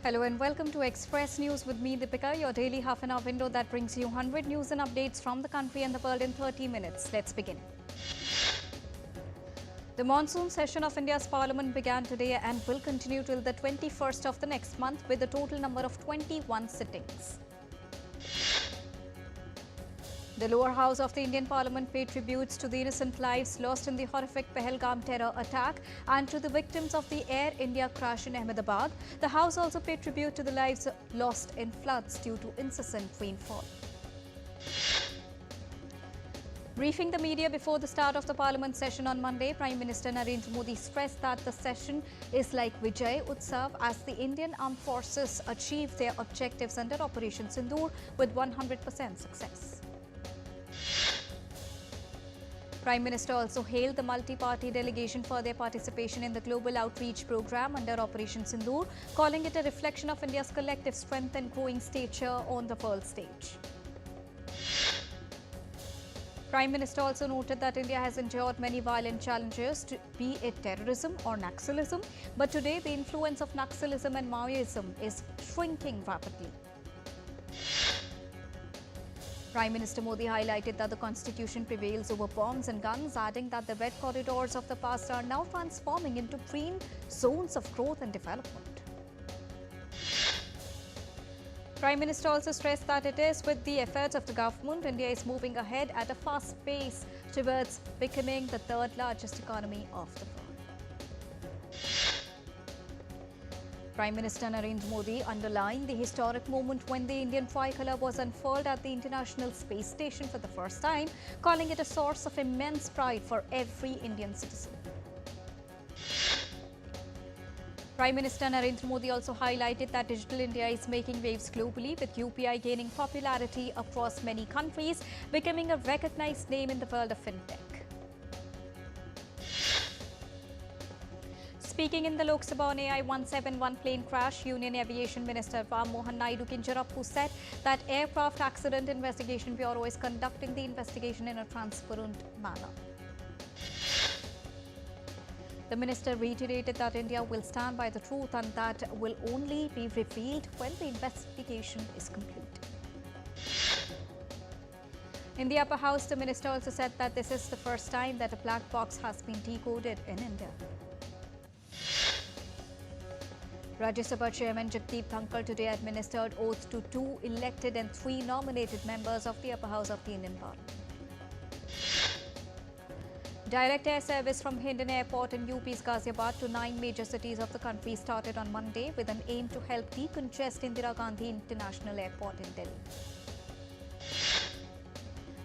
Hello and welcome to Express News with me, Deepika, your daily half-an-hour window that brings you 100 news and updates from the country and the world in 30 minutes. Let's begin. The monsoon session of India's Parliament began today and will continue till the 21st of the next month with a total number of 21 sittings. The lower house of the Indian Parliament paid tributes to the innocent lives lost in the horrific Pahalgam terror attack and to the victims of the Air India crash in Ahmedabad. The house also paid tribute to the lives lost in floods due to incessant rainfall. Briefing the media before the start of the Parliament session on Monday, Prime Minister Narendra Modi stressed that the session is like Vijay Utsav as the Indian Armed Forces achieved their objectives under Operation Sindoor with 100% success. Prime Minister also hailed the multi-party delegation for their participation in the global outreach program under Operation Sindoor, calling it a reflection of India's collective strength and growing stature on the world stage. Prime Minister also noted that India has endured many violent challenges, be it terrorism or Naxalism, but today the influence of Naxalism and Maoism is shrinking rapidly. Prime Minister Modi highlighted that the constitution prevails over bombs and guns, adding that the red corridors of the past are now transforming into green zones of growth and development. Prime Minister also stressed that it is with the efforts of the government, India is moving ahead at a fast pace towards becoming the third largest economy of the world. Prime Minister Narendra Modi underlined the historic moment when the Indian tricolour was unfurled at the International Space Station for the first time, calling it a source of immense pride for every Indian citizen. Prime Minister Narendra Modi also highlighted that Digital India is making waves globally, with UPI gaining popularity across many countries, becoming a recognized name in the world of fintech. Speaking in the Lok Sabha on AI-171 plane crash, Union Aviation Minister Ram Mohan Naidu Kinjarappu said that Aircraft Accident Investigation Bureau is conducting the investigation in a transparent manner. The minister reiterated that India will stand by the truth and that will only be revealed when the investigation is complete. In the upper house, the minister also said that this is the first time that a black box has been decoded in India. Rajya Sabha Chairman Jagdeep Dhankar today administered oath to 2 elected and 3 nominated members of the upper house of the Indian Parliament. Direct air service from Hindon Airport in UP's Ghaziabad to 9 major cities of the country started on Monday with an aim to help decongest Indira Gandhi International Airport in Delhi.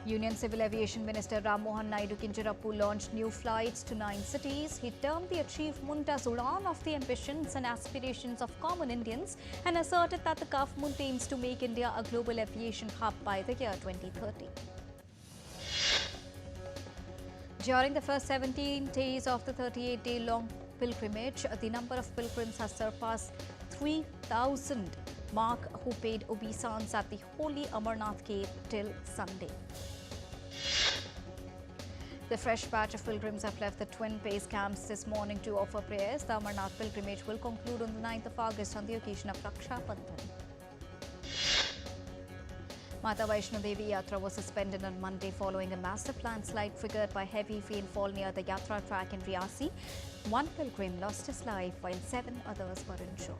Union Civil Aviation Minister Ram Mohan Naidu Kinjarappu launched new flights to 9 cities. He termed the achievement as Udan of the ambitions and aspirations of common Indians and asserted that the government aims to make India a global aviation hub by the year 2030. During the first 17 days of the 38-day-long pilgrimage, the number of pilgrims has surpassed 3,000 mark who paid obeisance at the holy Amarnath cave till Sunday. The fresh batch of pilgrims have left the twin base camps this morning to offer prayers. The Amarnath pilgrimage will conclude on the 9th of August on the occasion of Raksha Bandhan. Mata Vaishno Devi Yatra was suspended on Monday following a massive landslide triggered by heavy rainfall near the Yatra track in Riyasi. 1 pilgrim lost his life while 7 others were injured.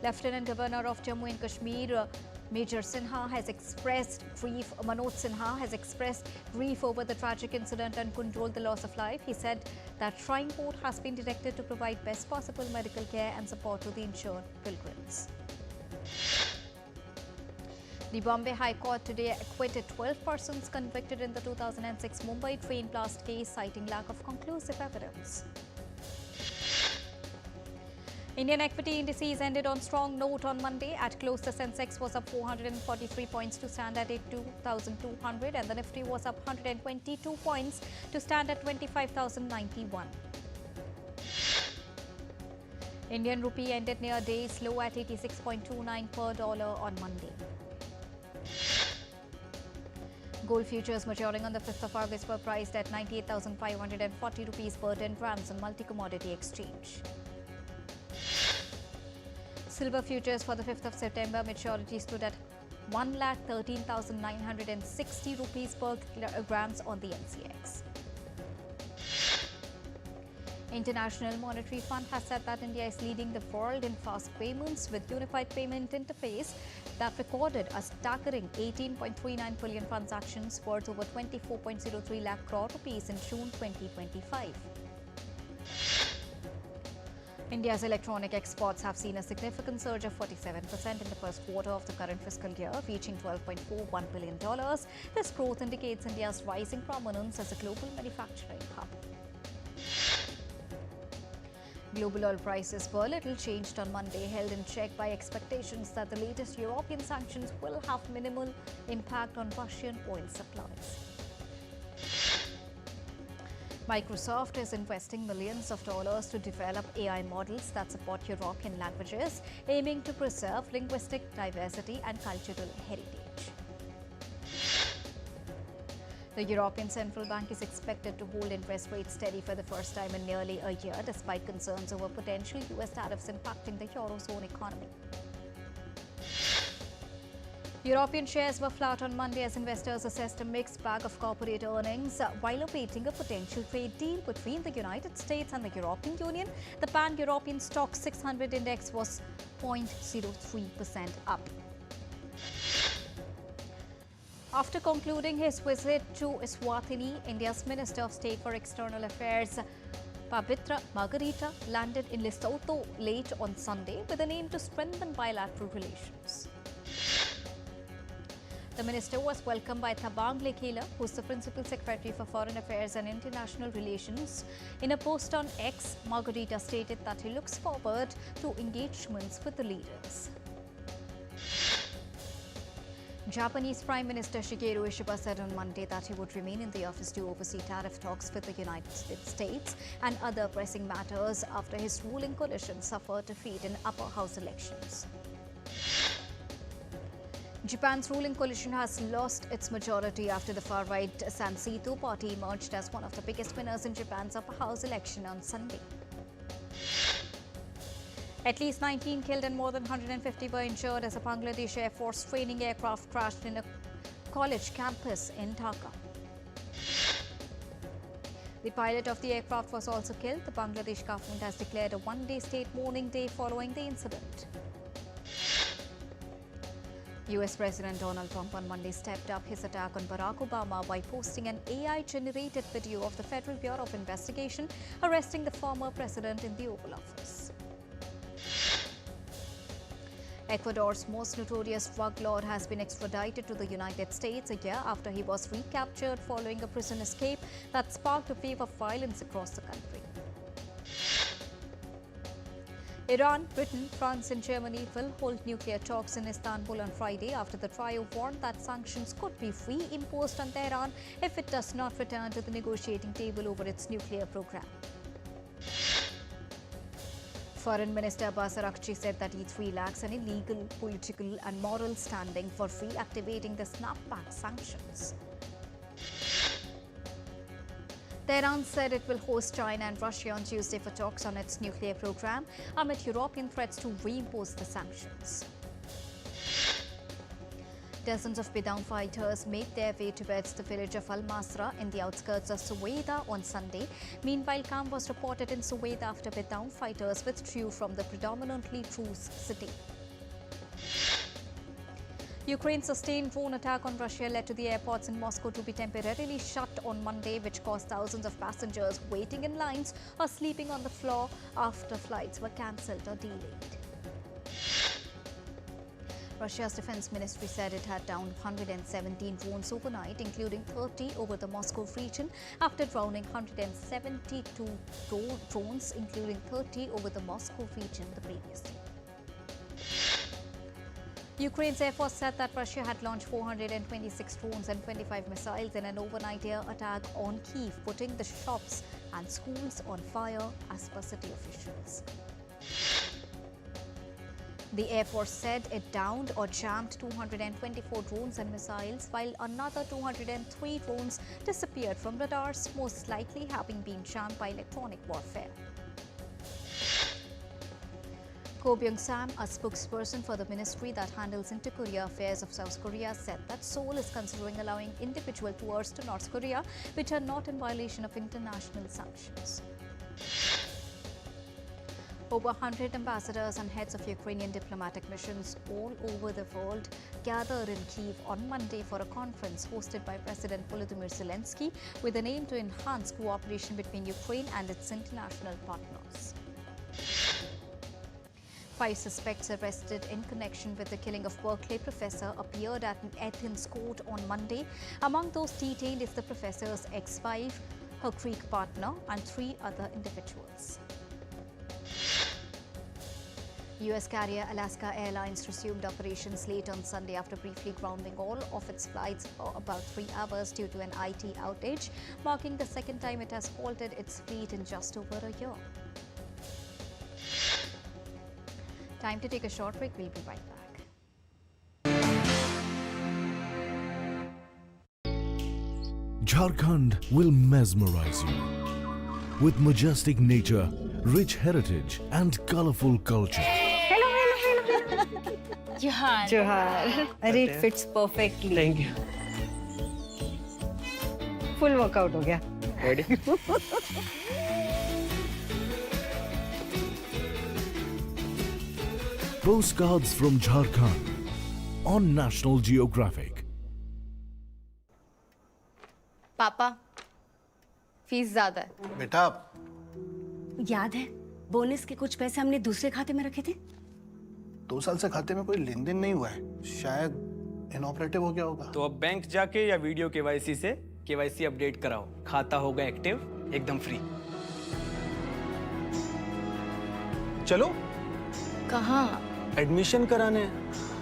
Lieutenant Governor of Jammu and Kashmir, Major Sinha has expressed grief. Manoj Sinha has expressed grief over the tragic incident and condoled the loss of life. He said that Shrine Board has been directed to provide best possible medical care and support to the injured pilgrims. The Bombay High Court today acquitted 12 persons convicted in the 2006 Mumbai train blast case, citing lack of conclusive evidence. Indian equity indices ended on strong note on Monday. At close, the Sensex was up 443 points to stand at 82,200 and the Nifty was up 122 points to stand at 25,091. Indian rupee ended near day's low at 86.29 per dollar on Monday. Gold futures maturing on the 5th of August were priced at 98,540 rupees per 10 grams on multi-commodity exchange. Silver futures for the 5th of September maturity stood at 1,13,960 rupees per kilograms on the NCX. International Monetary Fund has said that India is leading the world in fast payments with unified payment interface that recorded a staggering 18.39 billion transactions worth over 24.03 lakh crore rupees in June 2025. India's electronic exports have seen a significant surge of 47% in the first quarter of the current fiscal year, reaching $12.41 billion. This growth indicates India's rising prominence as a global manufacturing hub. Global oil prices were little changed on Monday, held in check by expectations that the latest European sanctions will have minimal impact on Russian oil supplies. Microsoft is investing millions of dollars to develop AI models that support European languages, aiming to preserve linguistic diversity and cultural heritage. The European Central Bank is expected to hold interest rates steady for the first time in nearly a year, despite concerns over potential US tariffs impacting the Eurozone economy. European shares were flat on Monday as investors assessed a mixed bag of corporate earnings while awaiting a potential trade deal between the United States and the European Union. The Pan-European Stock 600 index was 0.03% up. After concluding his visit to Eswatini, India's Minister of State for External Affairs, Pavitra Margarita, landed in Lesotho late on Sunday with an aim to strengthen bilateral relations. The minister was welcomed by Thabang Lekela, who is the Principal Secretary for Foreign Affairs and International Relations. In a post on X, Margarita stated that he looks forward to engagements with the leaders. Japanese Prime Minister Shigeru Ishiba said on Monday that he would remain in the office to oversee tariff talks with the United States and other pressing matters after his ruling coalition suffered defeat in upper house elections. Japan's ruling coalition has lost its majority after the far-right Sansito party emerged as one of the biggest winners in Japan's upper house election on Sunday. At least 19 killed and more than 150 were injured as a Bangladesh Air Force training aircraft crashed in a college campus in Dhaka. The pilot of the aircraft was also killed. The Bangladesh government has declared a one-day state mourning day following the incident. US President Donald Trump on Monday stepped up his attack on Barack Obama by posting an AI-generated video of the Federal Bureau of Investigation arresting the former president in the Oval Office. Ecuador's most notorious drug lord has been extradited to the United States a year after he was recaptured following a prison escape that sparked a wave of violence across the country. Iran, Britain, France and Germany will hold nuclear talks in Istanbul on Friday after the trio warned that sanctions could be reimposed on Tehran if it does not return to the negotiating table over its nuclear program. Foreign Minister Abbas Araghchi said that E3 lacks any legal, political and moral standing for reactivating the snapback sanctions. Tehran said it will host China and Russia on Tuesday for talks on its nuclear program amid European threats to reimpose the sanctions. Dozens of Bidaun fighters made their way towards the village of Al-Masra in the outskirts of Suwaida on Sunday. Meanwhile, calm was reported in Suwaida after Bidaun fighters withdrew from the predominantly Druze city. Ukraine's sustained drone attack on Russia led to the airports in Moscow to be temporarily shut on Monday, which caused thousands of passengers waiting in lines or sleeping on the floor after flights were cancelled or delayed. Russia's defense ministry said it had downed 117 drones overnight, including 30 over the Moscow region, after drowning 172 drones, including 30 over the Moscow region the previous day. Ukraine's Air Force said that Russia had launched 426 drones and 25 missiles in an overnight air attack on Kyiv, putting the shops and schools on fire, as per city officials. The Air Force said it downed or jammed 224 drones and missiles, while another 203 drones disappeared from radars, most likely having been jammed by electronic warfare. Ko Byung-sam, a spokesperson for the ministry that handles inter-Korea affairs of South Korea, said that Seoul is considering allowing individual tours to North Korea, which are not in violation of international sanctions. Over 100 ambassadors and heads of Ukrainian diplomatic missions all over the world gathered in Kyiv on Monday for a conference hosted by President Volodymyr Zelensky with an aim to enhance cooperation between Ukraine and its international partners. 5 suspects arrested in connection with the killing of Berkeley professor appeared at an Athens court on Monday. Among those detained is the professor's ex-wife, her Greek partner, and 3 other individuals. US carrier Alaska Airlines resumed operations late on Sunday after briefly grounding all of its flights for about 3 hours due to an IT outage, marking the second time it has halted its fleet in just over a year. Time to take a short break. We'll be right back. Jharkhand will mesmerize you with majestic nature, rich heritage and colorful culture. Johar. Johar. It fits perfectly. Thank you. Full workout हो गया. Ready? Postcards from Jharkhand on National Geographic. पापा, fees ज्यादा है। बेटा, याद है bonus के कुछ पैसे हमने दूसरे खाते में रखे थे? 2 साल से खाते में कोई लेन देन नहीं हुआ है, शायद इनऑपरेटिव हो गया होगा। तो अब बैंक जाके या वीडियो केवाईसी से केवाईसी अपडेट कराओ, खाता होगा एक्टिव एकदम फ्री। चलो कहाँ? एडमिशन कराने,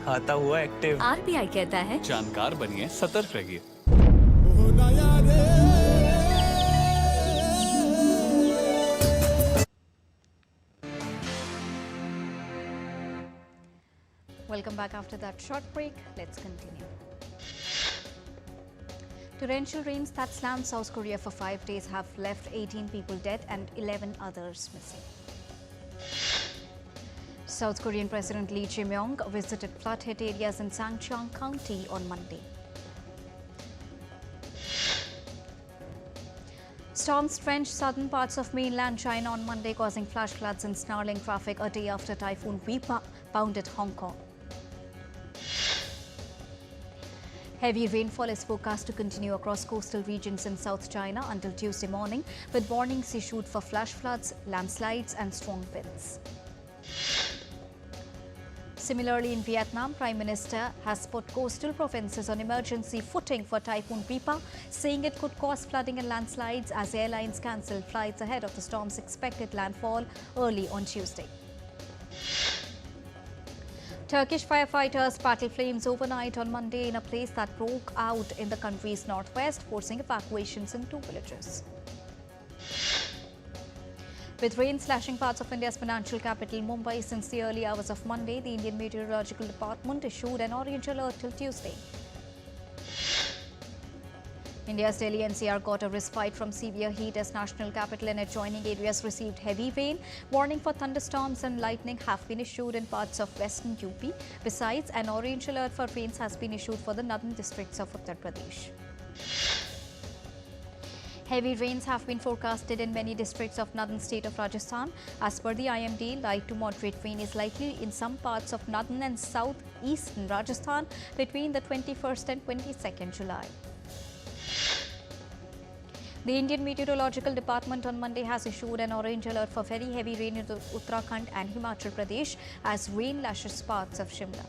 खाता हुआ एक्टिव। RBI कहता है जानकार बनिए, सतर्क रहिए। Welcome back after that short break. Let's continue. Torrential rains that slammed South Korea for 5 days have left 18 people dead and 11 others missing. South Korean President Lee Jae-myung visited flood-hit areas in Sangcheong County on Monday. Storms drenched southern parts of mainland China on Monday, causing flash floods and snarling traffic a day after Typhoon Wipa pounded Hong Kong. Heavy rainfall is forecast to continue across coastal regions in South China until Tuesday morning, with warnings issued for flash floods, landslides and strong winds. Similarly, in Vietnam, Prime Minister has put coastal provinces on emergency footing for Typhoon Wipa, saying it could cause flooding and landslides as airlines cancelled flights ahead of the storm's expected landfall early on Tuesday. Turkish firefighters battled flames overnight on Monday in a place that broke out in the country's northwest, forcing evacuations in 2 villages. With rain slashing parts of India's financial capital, Mumbai, since the early hours of Monday, the Indian Meteorological Department issued an orange alert till Tuesday. India's Delhi NCR got a respite from severe heat as national capital and adjoining areas received heavy rain. Warning for thunderstorms and lightning have been issued in parts of western UP. Besides, an orange alert for rains has been issued for the northern districts of Uttar Pradesh. Heavy rains have been forecasted in many districts of northern state of Rajasthan. As per the IMD, light to moderate rain is likely in some parts of northern and southeastern Rajasthan between the 21st and 22nd July. The Indian Meteorological Department on Monday has issued an orange alert for very heavy rain in Uttarakhand and Himachal Pradesh as rain lashes parts of Shimla.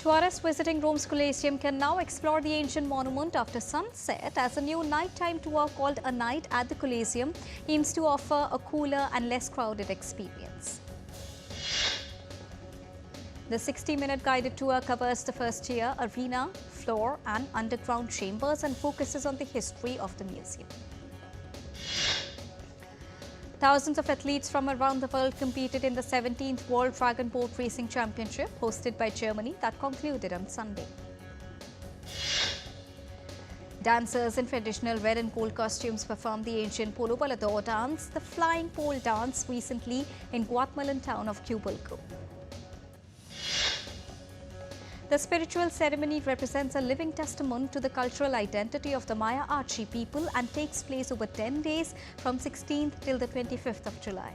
Tourists visiting Rome's Colosseum can now explore the ancient monument after sunset as a new nighttime tour called A Night at the Colosseum aims to offer a cooler and less crowded experience. The 60-minute guided tour covers the first tier, arena, floor and underground chambers and focuses on the history of the museum. Thousands of athletes from around the world competed in the 17th World Dragon Boat Racing Championship hosted by Germany that concluded on Sunday. Dancers in traditional red and gold costumes performed the ancient Polo Balador dance, the flying pole dance, recently in Guatemalan town of Cubalco. The spiritual ceremony represents a living testament to the cultural identity of the Maya Archi people and takes place over 10 days from 16th till the 25th of July.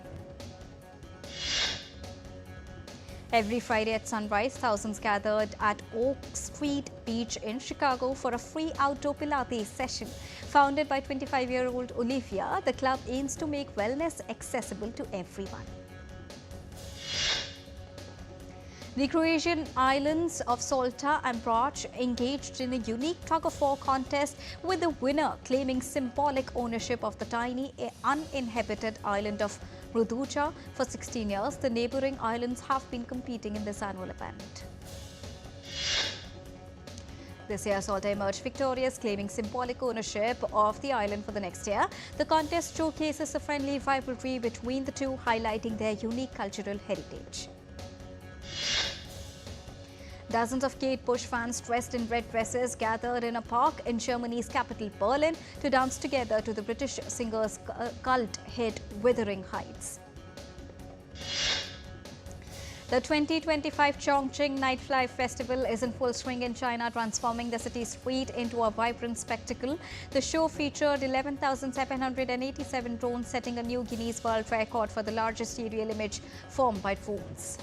Every Friday at sunrise, thousands gathered at Oak Street Beach in Chicago for a free outdoor Pilates session. Founded by 25-year-old Olivia, the club aims to make wellness accessible to everyone. The Croatian islands of Salta and Brač engaged in a unique tug-of-war contest, with the winner claiming symbolic ownership of the tiny uninhabited island of Ruduja. For 16 years, the neighbouring islands have been competing in this annual event. This year, Salta emerged victorious, claiming symbolic ownership of the island for the next year. The contest showcases a friendly rivalry between the two, highlighting their unique cultural heritage. Dozens of Kate Bush fans dressed in red dresses gathered in a park in Germany's capital Berlin to dance together to the British singer's cult hit Wuthering Heights. The 2025 Chongqing Nightlife Festival is in full swing in China, transforming the city's street into a vibrant spectacle. The show featured 11,787 drones, setting a new Guinness World Record for the largest aerial image formed by drones.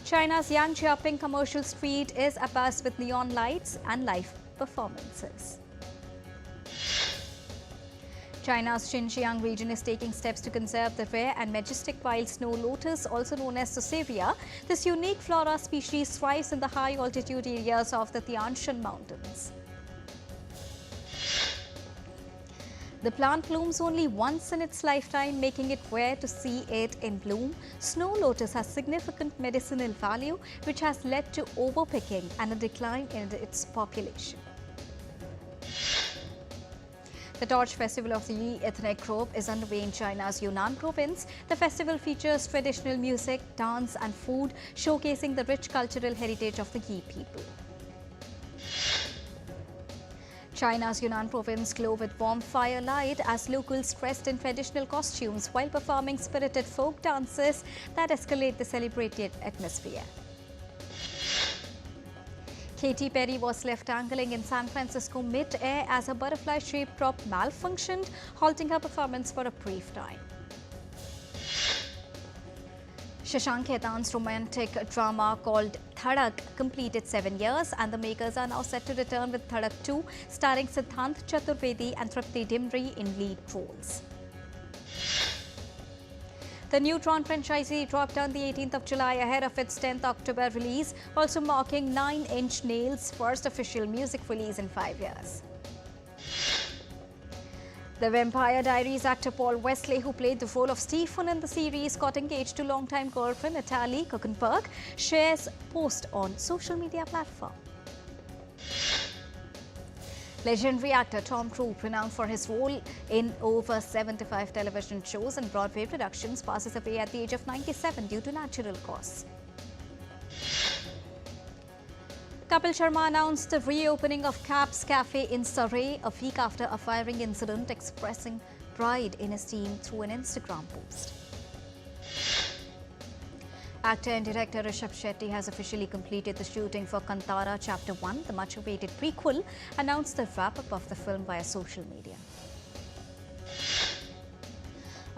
China's Yangtze commercial street is abuzz with neon lights and live performances. China's Xinjiang region is taking steps to conserve the rare and majestic wild snow lotus, also known as Sausavia. This unique flora species thrives in the high altitude areas of the Tian Shan Mountains. The plant blooms only once in its lifetime, making it rare to see it in bloom. Snow lotus has significant medicinal value, which has led to overpicking and a decline in its population. The Torch Festival of the Yi ethnic group is underway in China's Yunnan province. The festival features traditional music, dance and food, showcasing the rich cultural heritage of the Yi people. China's Yunnan province glow with warm firelight as locals dressed in traditional costumes while performing spirited folk dances that escalate the celebrated atmosphere. Katy Perry was left dangling in San Francisco mid-air as a butterfly-shaped prop malfunctioned, halting her performance for a brief time. Shashank Khaitan's romantic drama called Dhadak completed 7 years, and the makers are now set to return with Dhadak 2, starring Siddhant Chaturvedi and Tripti Dimri in lead roles. The new Tron franchisee dropped on the 18th of July ahead of its 10th October release, also marking Nine Inch Nails' first official music release in 5 years. The Vampire Diaries actor Paul Wesley, who played the role of Stephen in the series, got engaged to longtime girlfriend Natalie Kuchenberg, shares post on social media platform. Legendary actor Tom Cruise, renowned for his role in over 75 television shows and Broadway productions, passes away at the age of 97 due to natural causes. Kapil Sharma announced the reopening of Cabs Cafe in Surrey a week after a firing incident, expressing pride in his team through an Instagram post. Actor and director Rishabh Shetty has officially completed the shooting for Kantara Chapter 1, the much-awaited prequel, announced the wrap-up of the film via social media.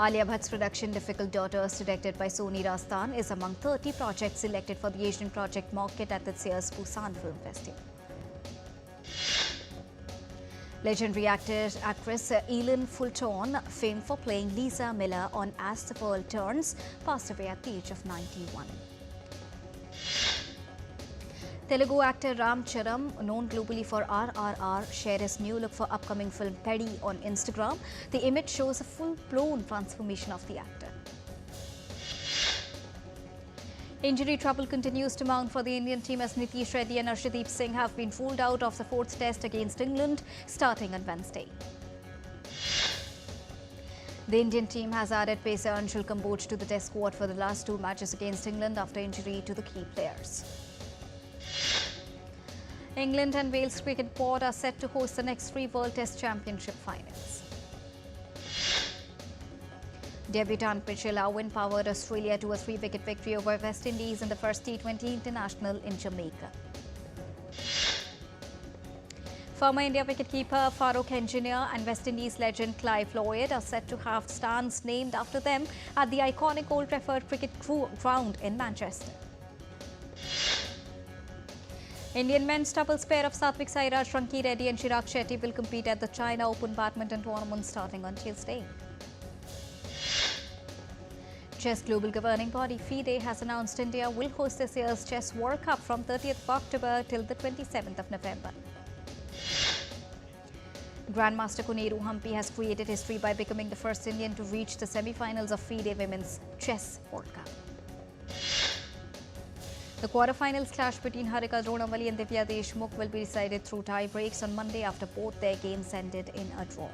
Alia Bhatt's production Difficult Daughters, directed by Soni Rastan, is among 30 projects selected for the Asian Project Market at this year's Busan Film Festival. Legendary actress Eileen Fulton, famed for playing Lisa Miller on As the World Turns, passed away at the age of 91. Telugu actor Ram Charan, known globally for RRR, shared his new look for upcoming film Peddy on Instagram. The image shows a full-blown transformation of the actor. Injury trouble continues to mount for the Indian team as Nitish Reddy and Arshdeep Singh have been ruled out of the fourth test against England starting on Wednesday. The Indian team has added pacer Anshul Kamboj to the test squad for the last 2 matches against England after injury to the key players. England and Wales Cricket Board are set to host the next 3 World Test Championship finals. Debutant Mitchell Owen powered Australia to a 3-wicket victory over West Indies in the first T20 international in Jamaica. Former India wicketkeeper Farooq Engineer and West Indies legend Clive Lloyd are set to have stands named after them at the iconic Old Trafford cricket ground in Manchester. Indian men's doubles pair of Satvik Sairaj, Ranki Reddy and Chirag Shetty will compete at the China Open badminton tournament starting on Tuesday. Chess global governing body FIDE has announced India will host this year's Chess World Cup from 30th of October till the 27th of November. Grandmaster Koneru Hampi has created history by becoming the first Indian to reach the semi-finals of FIDE Women's Chess World Cup. The quarter-finals clash between Harika Dronawali and Divya Deshmukh will be decided through tie breaks on Monday after both their games ended in a draw.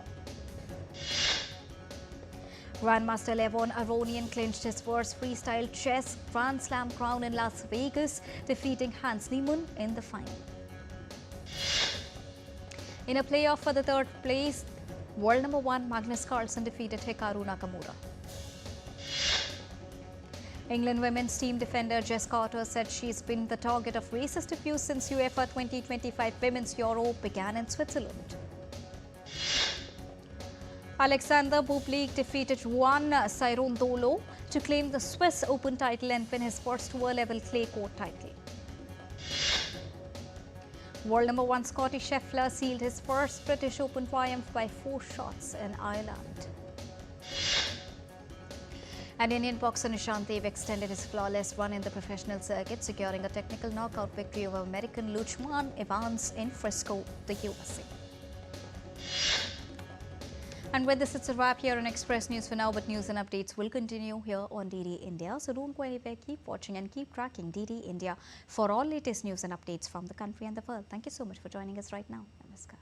Grandmaster Levon Aronian clinched his first freestyle chess Grand Slam crown in Las Vegas, defeating Hans Niemann in the final. In a playoff for the 3rd place, world number 1 Magnus Carlsen defeated Hikaru Nakamura. England women's team defender Jess Carter said she's been the target of racist abuse since UEFA 2025 Women's Euro began in Switzerland. Alexander Bublik defeated Juan Cirondolo to claim the Swiss Open title and win his first tour-level clay court title. World number 1 Scotty Scheffler sealed his first British Open triumph by 4 shots in Ireland. And Indian boxer Nishant Dev extended his flawless run in the professional circuit, securing a technical knockout victory over American Luchman Evans in Frisco, the USA. And with this, it's a wrap here on Express News for now, but news and updates will continue here on DD India. So don't go anywhere, keep watching and keep tracking DD India for all latest news and updates from the country and the world. Thank you so much for joining us right now. Namaskar.